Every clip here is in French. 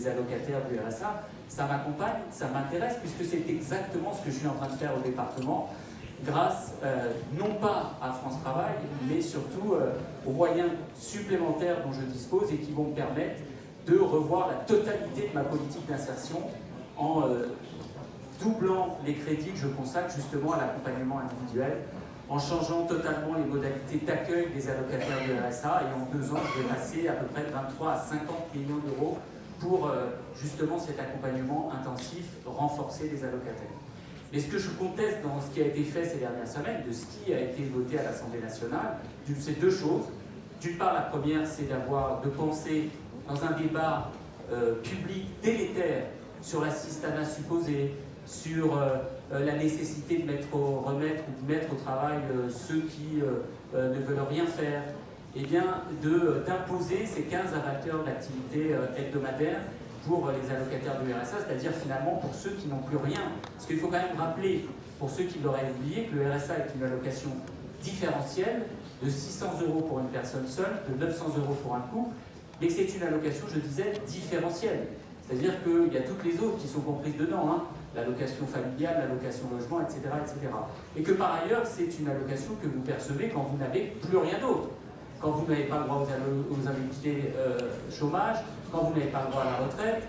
des allocataires du RSA, ça m'accompagne, ça m'intéresse, puisque c'est exactement ce que je suis en train de faire au département, grâce non pas à France Travail, mais surtout aux moyens supplémentaires dont je dispose et qui vont me permettre de revoir la totalité de ma politique d'insertion en doublant les crédits que je consacre justement à l'accompagnement individuel, en changeant totalement les modalités d'accueil des allocataires de RSA, et en 2 ans, je vais passer à peu près de 23 à 50 millions d'euros pour justement cet accompagnement intensif renforcé des allocataires. Mais ce que je conteste dans ce qui a été fait ces dernières semaines, de ce qui a été voté à l'Assemblée nationale, c'est 2 choses. D'une part, la première, c'est de penser dans un débat public délétère sur l'assistanat supposé, sur la nécessité de remettre ou de mettre au travail ceux qui ne veulent rien faire, et bien d'imposer ces 15 à 20 heures d'activité hebdomadaire pour les allocataires du RSA, c'est-à-dire finalement pour ceux qui n'ont plus rien. Parce qu'il faut quand même rappeler, pour ceux qui l'auraient oublié, que le RSA est une allocation différentielle de 600 € pour une personne seule, de 900 € pour un couple, mais que c'est une allocation, je disais, différentielle. C'est-à-dire qu'il y a toutes les autres qui sont comprises dedans, hein, l'allocation familiale, l'allocation logement, etc., etc. Et que par ailleurs, c'est une allocation que vous percevez quand vous n'avez plus rien d'autre. Quand vous n'avez pas le droit aux indemnités chômage, quand vous n'avez pas le droit à la retraite.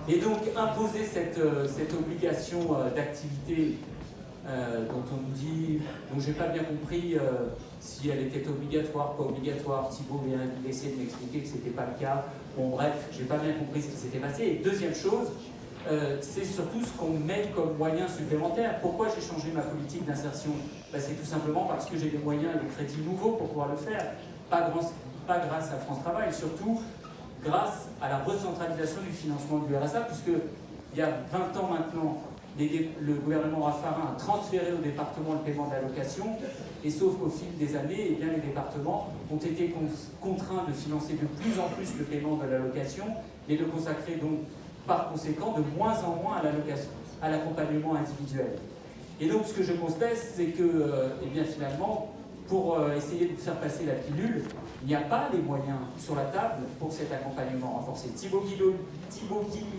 Et donc imposer cette obligation d'activité dont on nous dit, dont je n'ai pas bien compris si elle était obligatoire, pas obligatoire. Thibault vient d'essayer de m'expliquer que ce n'était pas le cas. Bon bref, je n'ai pas bien compris ce qui s'était passé. Et deuxième chose, c'est surtout ce qu'on met comme moyens supplémentaires. Pourquoi j'ai changé ma politique d'insertion? C'est tout simplement parce que j'ai des moyens et des crédits nouveaux pour pouvoir le faire. Pas grâce à France Travail, surtout grâce à la recentralisation du financement du RSA, puisque il y a 20 ans maintenant, le gouvernement Raffarin a transféré au département le paiement de l'allocation, et sauf qu'au fil des années, eh bien, les départements ont été contraints de financer de plus en plus le paiement de l'allocation, et de consacrer donc par conséquent de moins en moins à l'accompagnement individuel. Et donc ce que je conteste, c'est que eh bien, finalement, pour essayer de faire passer la pilule, il n'y a pas les moyens sur la table pour cet accompagnement renforcé. Thibault Guilluy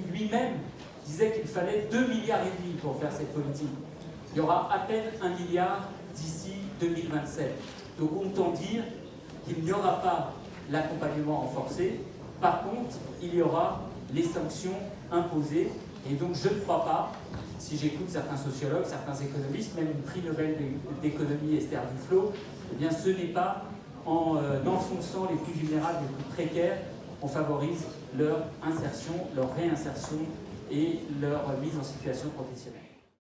lui-même disait qu'il fallait 2,5 milliards pour faire cette politique. Il y aura à peine 1 milliard d'ici 2027. Donc autant dire qu'il n'y aura pas l'accompagnement renforcé. Par contre, il y aura les sanctions imposées. Et donc je ne crois pas, si j'écoute certains sociologues, certains économistes, même le prix Nobel d'économie Esther Duflo, eh bien ce n'est pas en enfonçant les plus vulnérables, les plus précaires, on favorise leur insertion, leur réinsertion et leur mise en situation professionnelle.